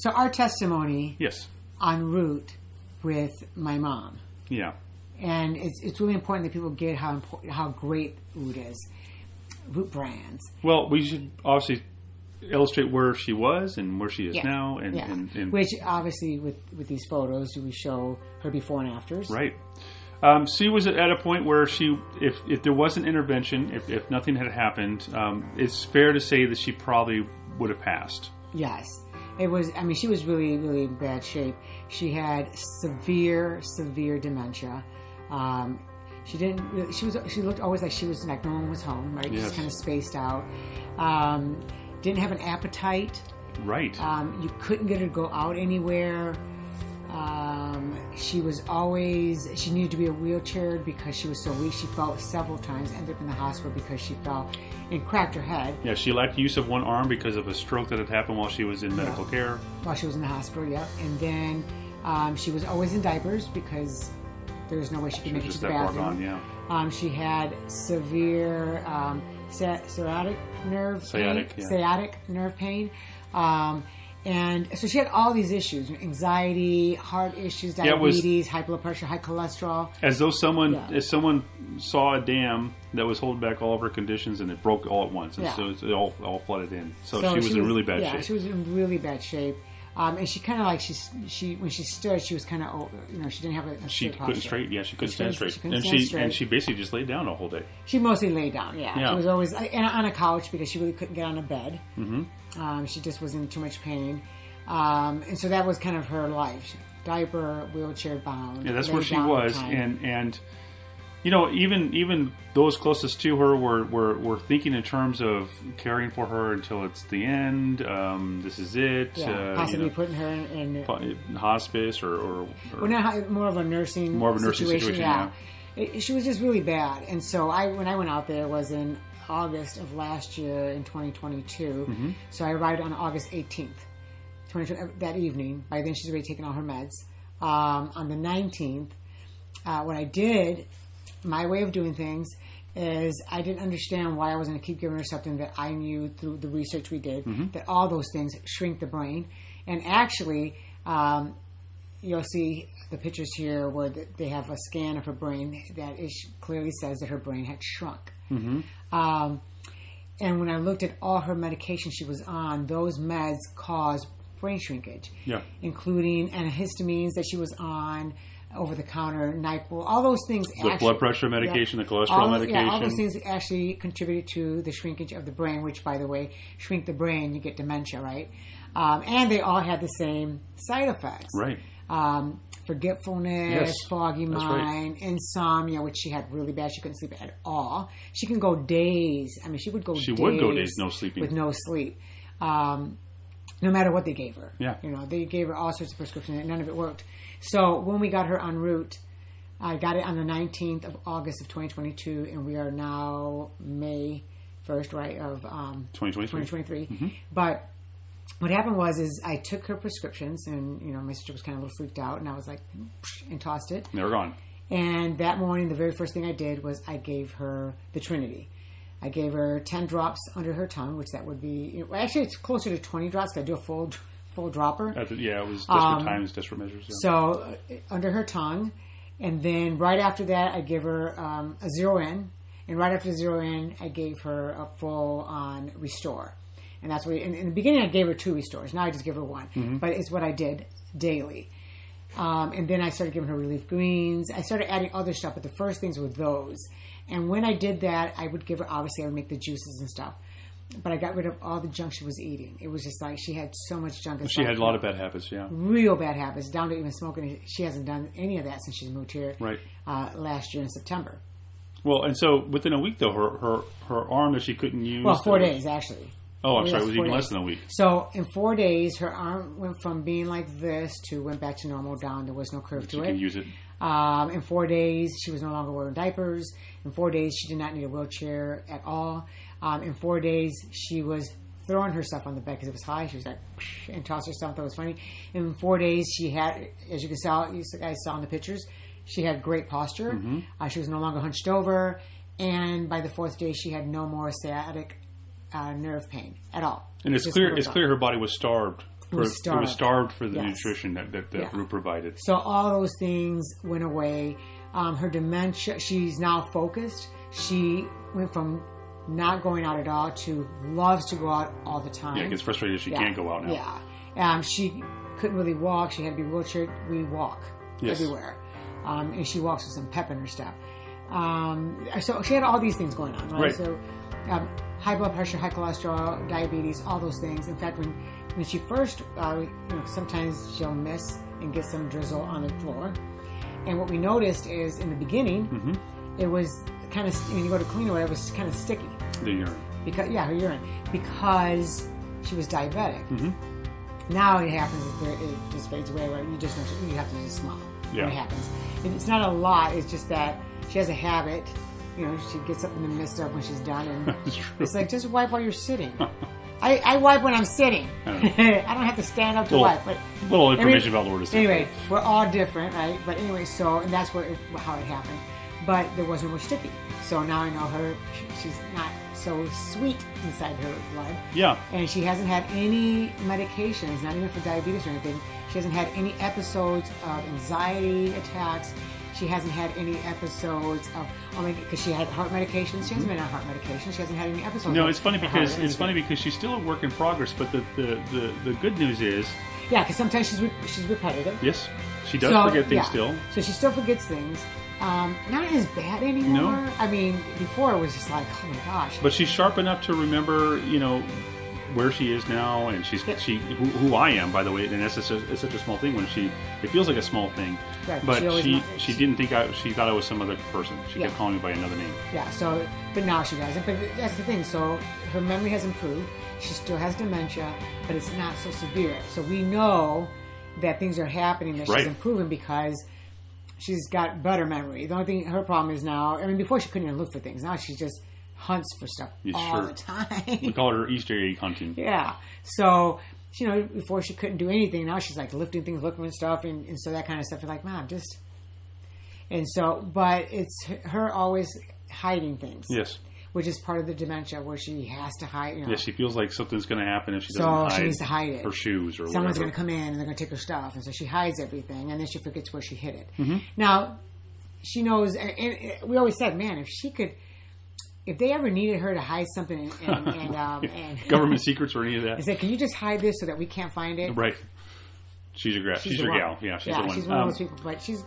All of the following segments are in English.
So our testimony Yes. en route with my mom. Yeah. And it's really important that people get how great Root is. Therootbrands. Well, we should obviously illustrate where she was and where she is now. And which, obviously, with these photos, we show her before and afters. Right. She was at a point where if there was an intervention, if nothing had happened, it's fair to say that she probably would have passed. Yes. It was, I mean, she was really, really in bad shape. She had severe dementia. She looked always like she was like no one was home, right? Yes. Just kind of spaced out. Didn't have an appetite. Right. You couldn't get her to go out anywhere. She needed to be wheelchaired because she was so weak. She fell several times, ended up in the hospital because she fell and cracked her head. Yeah, she lacked use of one arm because of a stroke that had happened while she was in medical care. While she was in the hospital, yep. And then she was always in diapers because there was no way she could make it to the bathroom. Yeah. She had severe sciatic nerve pain. And so she had all these issues: anxiety, heart issues, diabetes, high blood pressure, high cholesterol. As though someone saw a dam that was holding back all of her conditions, and it broke all at once, and so it all flooded in. So she was in really bad shape. Yeah, she was in really bad shape. And she kind of like she when she stood, she was kind of she didn't have a she couldn't straight. Yeah, she couldn't stand straight. And she basically just laid down the whole day. She mostly laid down. Yeah. She was always on a couch because she really couldn't get on a bed. Mm-hmm. She just was in too much pain, and so that was kind of her life: diaper, wheelchair bound. Yeah, that's where she was, and even those closest to her were thinking in terms of caring for her until it's the end. This is it. Possibly putting her in hospice or not, more of a nursing situation. Yeah. She was just really bad, and so when I went out there was in August of last year in 2022. Mm-hmm. So I arrived on August 18th, that evening. By then she's already taken all her meds. On the 19th, what I did, my way of doing things, is I didn't understand why I was going to keep giving her something that I knew through the research we did, that all those things shrink the brain. And actually, you'll see the pictures here where they have a scan of her brain that clearly says that her brain had shrunk. Mm-hmm. And when I looked at all her medication she was on, those meds caused brain shrinkage, including antihistamines that she was on, over-the-counter NyQuil, all those things. The blood pressure medication, the cholesterol medication. Yeah, all those things actually contributed to the shrinkage of the brain, which, by the way, shrink the brain, you get dementia, right? And they all had the same side effects. Right. Forgetfulness, foggy mind, insomnia, which she had really bad. She couldn't sleep at all. She can go days. I mean, she would go days no sleeping. with no sleep. No matter what they gave her. Yeah. They gave her all sorts of prescriptions and none of it worked. So when we got her en route, I got it on the 19th of August of 2022, and we are now May 1st, right, of 2023. Mm-hmm. But what happened was I took her prescriptions, and my sister was kind of a little freaked out, and I was like, and tossed it. They were gone. And that morning, the very first thing I did was I gave her the Trinity. I gave her 10 drops under her tongue, which that would be actually it's closer to 20 drops. Cause I do a full dropper. It was desperate times, desperate measures. Yeah. So under her tongue, and then right after that, I give her a 0N, and right after 0N, I gave her a full on Restore. And that's what. In the beginning, I gave her 2 Restores. Now I just give her 1. Mm-hmm. But it's what I did daily. And then I started giving her Relief Greens. I started adding other stuff, but the first things were those. And when I did that, I would give her, obviously, I would make the juices and stuff. But I got rid of all the junk she was eating. It was just like she had so much junk. She had a lot of bad habits, yeah. Real bad habits, down to even smoking. She hasn't done any of that since she's moved here last year in September. Well, and so within a week, though, her arm that she couldn't use... Well, 4 days, actually. Oh, I'm sorry. It was even less than a week. So in 4 days, her arm went from being like this to went back to normal down. There was no curve to it. She can use it. In 4 days, she was no longer wearing diapers. In 4 days, she did not need a wheelchair at all. In 4 days, she was throwing herself on the bed because it was high. She was like, and tossed herself. That was funny. In 4 days, she had, as you guys saw in the pictures, she had great posture. Mm-hmm. She was no longer hunched over. And by the 4th day, she had no more sciatic nerve pain at all. And it's clear her body was starved was starved for the nutrition that Root provided. So all those things went away. Her dementia, she's now focused. She went from not going out at all to loves to go out all the time. Yeah, gets frustrated she can't go out now. Yeah. She couldn't really walk. She had to be wheelchair. We walk everywhere. And she walks with some pep in her step. So she had all these things going on, right? So high blood pressure, high cholesterol, diabetes, all those things. In fact, when she first, sometimes she'll miss and get some drizzle on the floor. And what we noticed is in the beginning, it was kind of, when you go to clean her, it was kind of sticky. The urine. Her urine. Because she was diabetic. Now it happens, it just fades away, right? You have to just smile when it happens. And it's not a lot, it's just that she has a habit. She gets up in the midst of when she's done, and it's like, just wipe while you're sitting. I wipe when I'm sitting. I don't have to stand up to wipe. But little information about Lord. Anyway, we're all different, right? But anyway, and that's how it happened. But there wasn't much sticky. So now I know her. She's not so sweet inside her blood. Yeah. And she hasn't had any medications, not even for diabetes or anything. She hasn't had any episodes of anxiety attacks. She hasn't had any episodes of, because she had heart medications. She hasn't been on heart medication. She hasn't had any episodes. No, it's funny because she's still a work in progress. But the good news is, because sometimes she's repetitive. Yes, she does forget things still. So she still forgets things. Not as bad anymore. No. Before it was just like, oh my gosh. But she's sharp enough to remember, where she is now, and who I am, by the way. And it's such a small thing when it feels like a small thing. Right, but she didn't think she thought I was some other person. She kept calling me by another name. Yeah. So, but now she doesn't. But that's the thing. So her memory has improved. She still has dementia, but it's not so severe. So we know that things are happening, that she's improving because she's got better memory. The only thing, her problem is now, before she couldn't even look for things. Now she just hunts for stuff all the time. We call her Easter egg hunting. Yeah. So, before she couldn't do anything. Now she's like lifting things, looking at stuff, and so that kind of stuff. You're like, Mom, just... And so, but it's her always hiding things. Yes. Which is part of the dementia, where she has to hide. Yeah, she feels like something's going to happen if she doesn't hide. So she needs to hide it. Her shoes or Someone's whatever. going to come in and they're going to take her stuff, and so she hides everything, and then she forgets where she hid it. Now, she knows, and we always said, man, if they ever needed her to hide something and government secrets or any of that, they said, can you just hide this so that we can't find it? Right. She's your gal. Yeah, she's the one. She's one of those people, but she's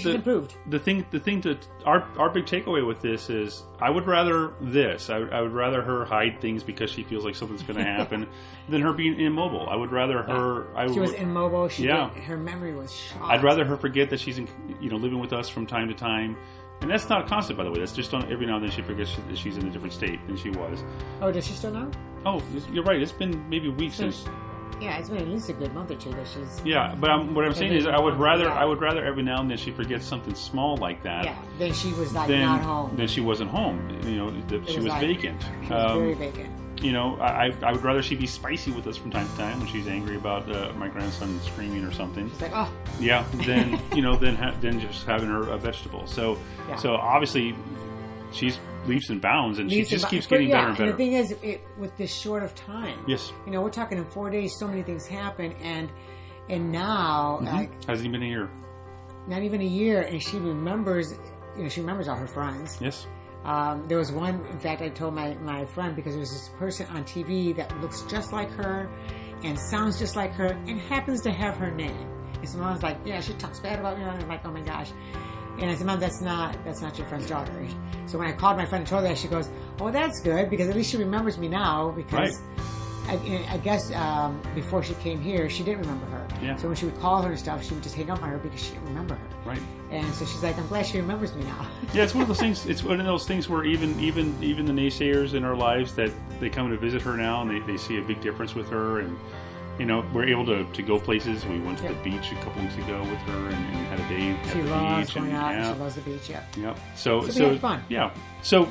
improved. The thing that our big takeaway with this is, I would rather this. I would rather her hide things because she feels like something's going to happen than her being immobile. I would rather her. She was immobile. Her memory was shot. I'd rather her forget that she's living with us from time to time. And that's not constant, by the way. That's just every now and then she forgets that she's in a different state than she was. Oh, does she still know? Oh, you're right. It's been maybe weeks since. Yeah, it's been at least a good month or two that she's. Yeah, but what I'm saying is, I would rather every now and then she forgets something small like that. Yeah, then she was not home. Then she wasn't home. She was vacant. She was very vacant. I would rather she be spicy with us from time to time when she's angry about my grandson screaming or something. She's like, oh. Yeah, then then just having her a vegetable. So obviously she's leaps and bounds, and she just keeps getting better and better. And the thing is, with this short of time. Yes. We're talking in 4 days. So many things happen, and now hasn't even been a year. Not even a year, and she remembers. She remembers all her friends. Yes. There was one, in fact, I told my friend, because there was this person on TV that looks just like her and sounds just like her and happens to have her name. And so Mom's like, yeah, she talks bad about me. And I'm like, oh my gosh. And I said, Mom, that's not your friend's daughter. So when I called my friend and told her that, she goes, oh, that's good, because at least she remembers me now, because I guess before she came here, she didn't remember her. Yeah. So when she would call her and stuff, she would just hang up on her because she didn't remember her. Right. And so she's like, I'm glad she remembers me now. Yeah, it's one of those things. It's one of those things where even the naysayers in our lives, that they come to visit her now and they see a big difference with her, and we're able to go places. We went to the beach a couple weeks ago with her and had a day at the beach. Going out. She loves the beach. Yeah. Yep. So we had fun. Yeah. So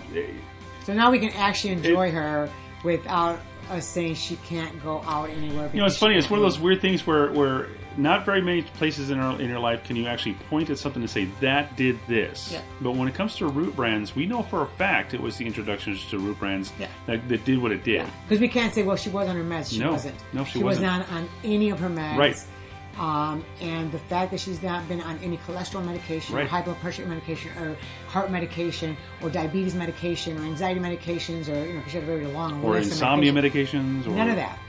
now we can actually enjoy her without us saying she can't go out anywhere. You know, it's funny. It's one of those weird things where not very many places in your life can you actually point at something to say that did this. Yeah. But when it comes to Therootbrands, we know for a fact it was the introductions to Therootbrands that did what it did. Because we can't say, well, she was on her meds. She wasn't. No, she was wasn't. not on any of her meds. Right. And the fact that she's not been on any cholesterol medication, or high blood pressure medication, or heart medication, or diabetes medication, or anxiety medications, or because she had a very long or list insomnia of medications, or none of that.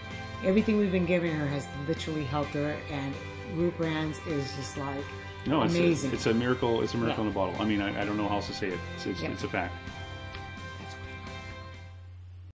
Everything we've been giving her has literally helped her, and Therootbrands is just like amazing. It's a miracle. It's a miracle in a bottle. I mean, I don't know how else to say it. It's a fact.